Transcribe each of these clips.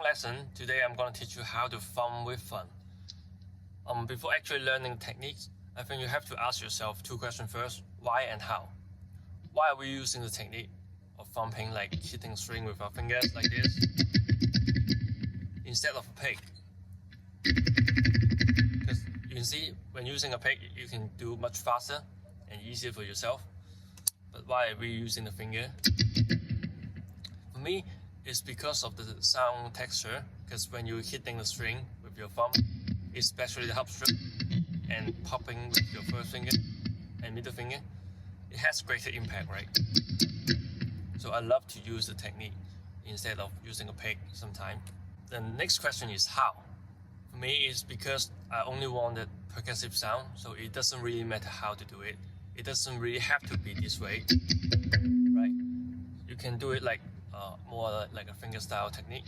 lesson. Today I'm going to teach you how to thumb with fun. Before actually learning techniques, I think you have to ask yourself two questions first: why and how. Why are we using the technique of thumping, like hitting a string with our fingers like this, instead of a pick? Because you can see when using a pick, you can do much faster and easier for yourself. But why are we using the finger? For me, it's because of the sound texture. Because when you're hitting the string with your thumb, especially the upstroke, and popping with your first finger and middle finger, it has greater impact, right? So I love to use the technique instead of using a pick sometimes. The next question is how. For me, it's because I only want that percussive sound, so it doesn't really matter how to do it. It doesn't really have to be this way, right? You can do it like more like a fingerstyle technique.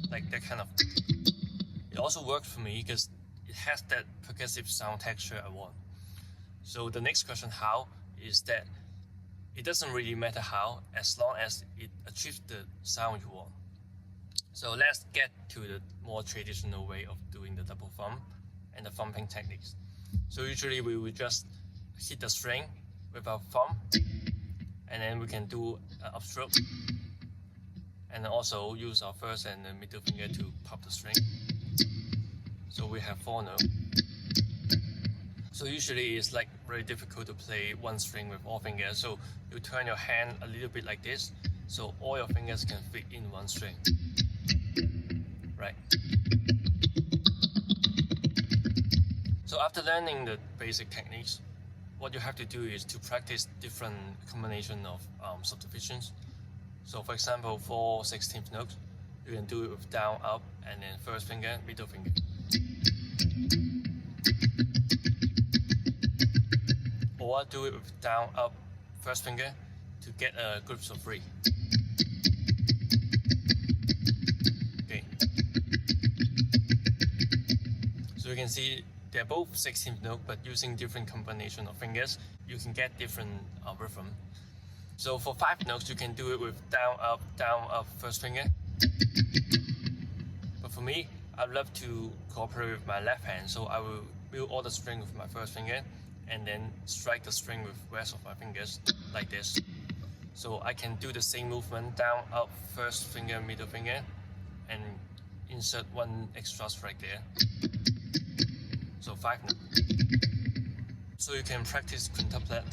Like that kind of. It also works for me because it has that percussive sound texture I want. So the next question, how, is that it doesn't really matter how, as long as it achieves the sound you want. So let's get to the more traditional way of doing the double thumb and the thumping techniques. So usually we will just hit the string with our thumb, and then we can do an upstroke, and also use our first and the middle finger to pop the string. So we have 4 notes. So usually it's like very difficult to play one string with all fingers. So you turn your hand a little bit like this, so all your fingers can fit in one string, right? So after learning the basic techniques, what you have to do is to practice different combination of subdivisions. So for example, for 16th notes, you can do it with down, up, and then first finger, middle finger. Or do it with down, up, first finger to get a groups of 3. Okay. So you can see they're both 16th note, but using different combination of fingers, you can get different rhythm. So for 5 notes, you can do it with down, up, first finger. But for me, I love to cooperate with my left hand, so I will build all the string with my first finger, and then strike the string with the rest of my fingers like this. So I can do the same movement, down, up, first finger, middle finger, and insert one extra strike there. So 5 notes. So you can practice quintuplet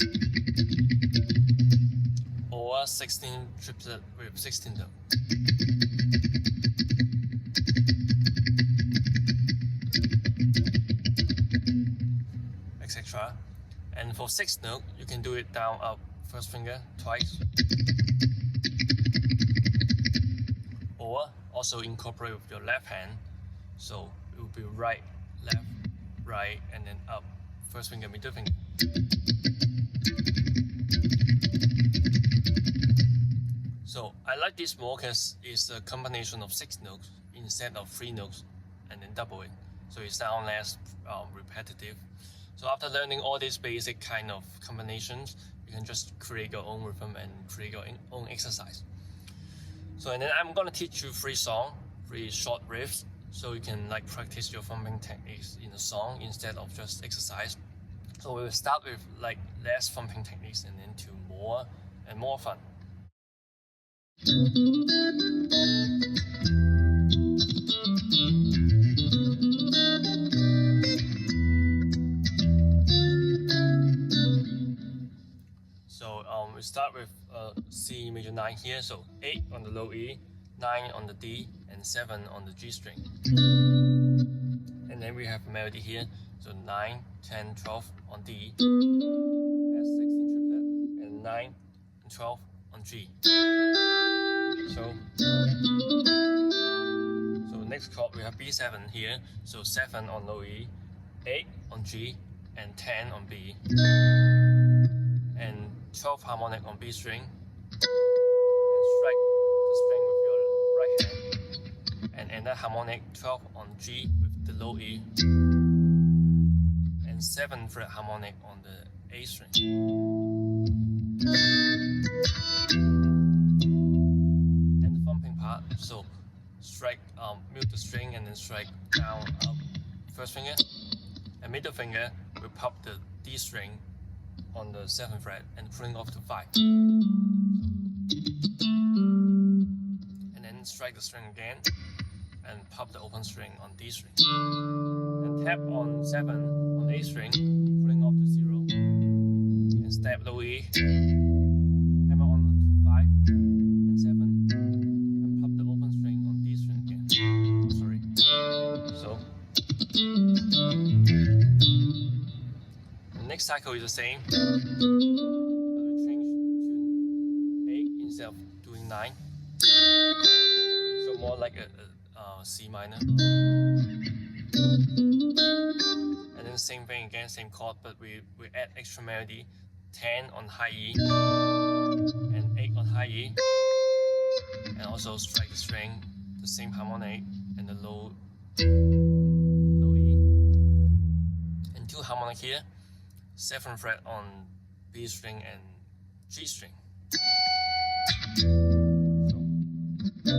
or 16 triplet with 16 notes. Etc. And for 6th note, you can do it down, up, first finger twice. Or also incorporate with your left hand. So it will be right, left, right, and then up, first finger, middle finger. So I like this more because it's a combination of 6 notes instead of 3 notes, and then double it. So it sounds less repetitive. So after learning all these basic kind of combinations, you can just create your own rhythm and create your own exercise. So and then I'm gonna teach you 3 songs, 3 short riffs, so you can like practice your thumping techniques in a song instead of just exercise. So we will start with like less thumping techniques and then to more and more fun. So we start with C major 9 here, so 8 on the low E, 9 on the D, and 7 on the G string. And then we have a melody here, so 9, 10, 12 on D, as 16 triplet, and 9 and 12 on G. So next chord we have B7 here, so 7 on low E, 8 on G, and 10 on B, and 12 harmonic on B string, and strike the string with your right hand, and that harmonic 12 on G with the low E. 7th fret harmonic on the A string. And the thumping part, so strike, mute the string and then strike down up first finger, and middle finger will pop the D string on the 7th fret and pulling off to 5. And then strike the string again and pop the open string on D string. And tap on 7 on A string, pulling off to 0. And step low E, hammer on to 5 and 7, and pop the open string on D string again. Sorry. So the next cycle is the same, but we change to 8 instead of doing 9. So more like a C minor. And then same thing again, same chord, but we add extra melody, 10 on high E and 8 on high E, and also strike the string, the same harmonic, and the low E, and 2 harmonic here, 7th fret on B string and G string. And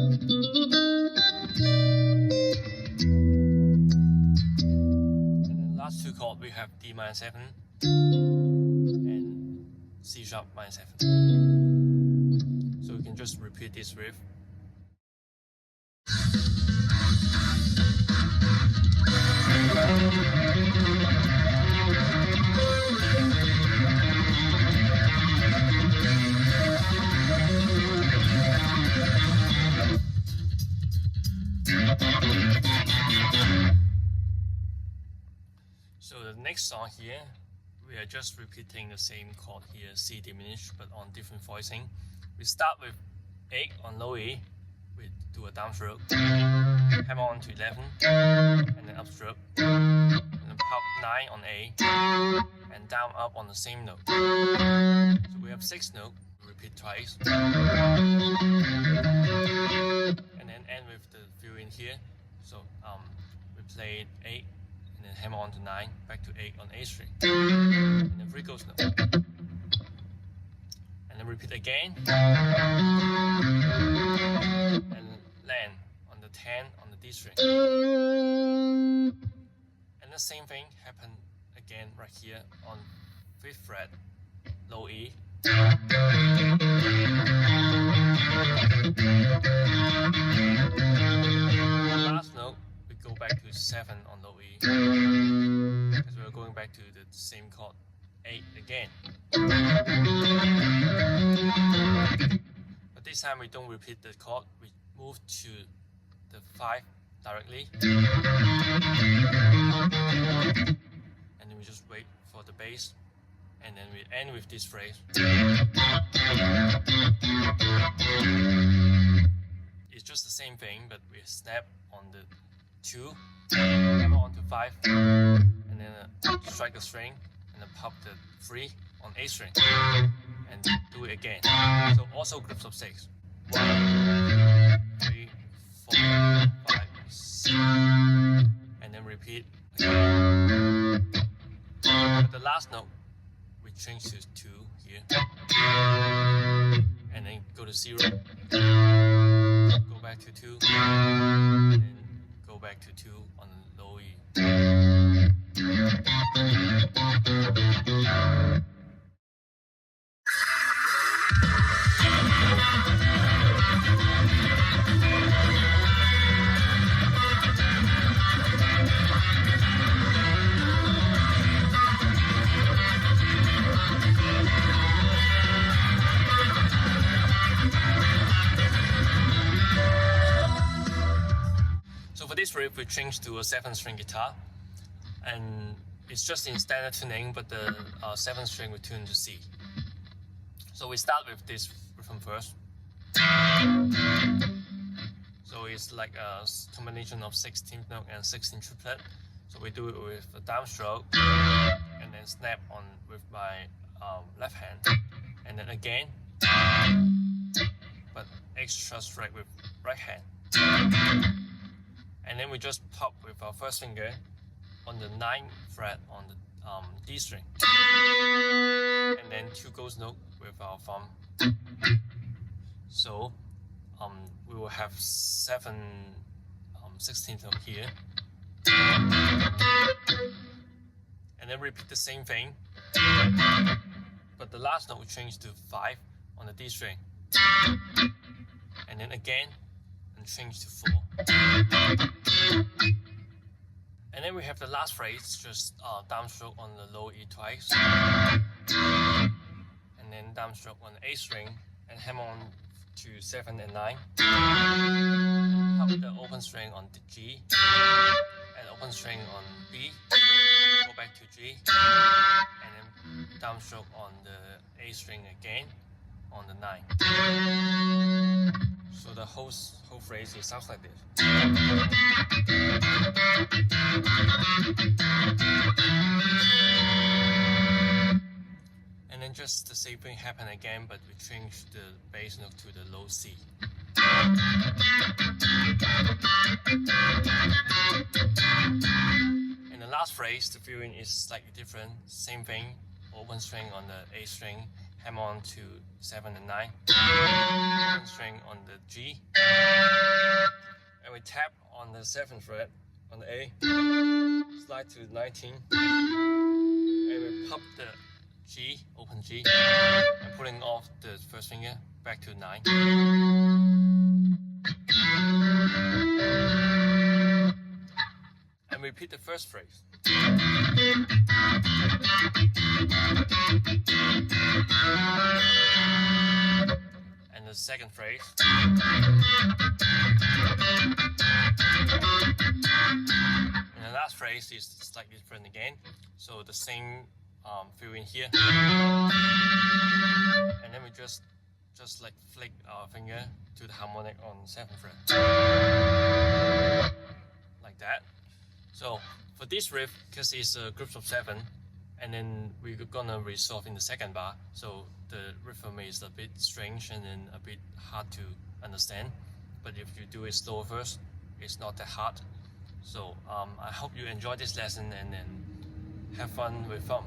then last 2 chords we have D minor 7 and C sharp minor 7. So we can just repeat this riff. So the next song here, we are just repeating the same chord here, C diminished, but on different voicing. We start with 8 on low E, we do a downstroke, hammer on to 11, and then upstroke, and then pop 9 on A, and down up on the same note. So we have 6 notes, we repeat twice, and then end with the fill in here. So we play 8, and then hammer on to 9, back to 8 on A string, and then 3 ghost note, and then repeat again, and land on the 10 on the D string, and the same thing happen again right here on 5th fret, low E, and the last note we go back to 7 on low E, because we're going back to the same chord 8 again. But this time we don't repeat the chord, we move to the 5 directly, and then we just wait for the bass, and then we end with this phrase. It's just the same thing, but we snap on the 2, hammer on to 5, and then strike the string, and then pop the 3 on A string, and do it again. So also groups of 6. 1, 3, 4, 5, 6, and then repeat again. But the last note we change to 2 here, and then go to 0, go back to 2, and then go back to 2 on the low E. So for this riff we changed to a 7-string guitar, and it's just in standard tuning, but the 7th string we tune to C. So we start with this rhythm first. So it's like a combination of 16th note and 16 triplet. So we do it with a downstroke, and then snap on with my left hand, and then again, but extra strike with right hand. And then we just pop with our first finger on the 9th fret on the D string, and then 2 ghost notes with our thumb. So we will have 7 16th note here, and then repeat the same thing, but the last note will change to 5 on the D string, and then again and change to 4. And then we have the last phrase, just downstroke on the low E twice, and then downstroke on the A string, and hammer on to 7 and 9. Pop the open string on the G, and open string on B, go back to G, and then downstroke on the A string again on the 9. So the whole phrase, it sounds like this. And then just the same thing happen again, but we change the bass note to the low C. And the last phrase, the feeling is slightly different. Same thing, open string on the A string, hammer on to 7 and 9, open string on the G, and we tap on the 7th fret on the A, slide to 19, and we pop the G, open G, and pulling off the first finger back to 9. And repeat the first phrase. And the second phrase. And the last phrase is slightly different again. So the same feeling here. And then we just like flick our finger to the harmonic on 7th fret. Like that. So for this riff, because it's a group of 7, and then we're gonna resolve in the second bar, so the rhythm is a bit strange and then a bit hard to understand. But if you do it slow first, it's not that hard. So I hope you enjoy this lesson and then have fun with THUMP.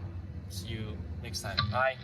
See you next time. Bye.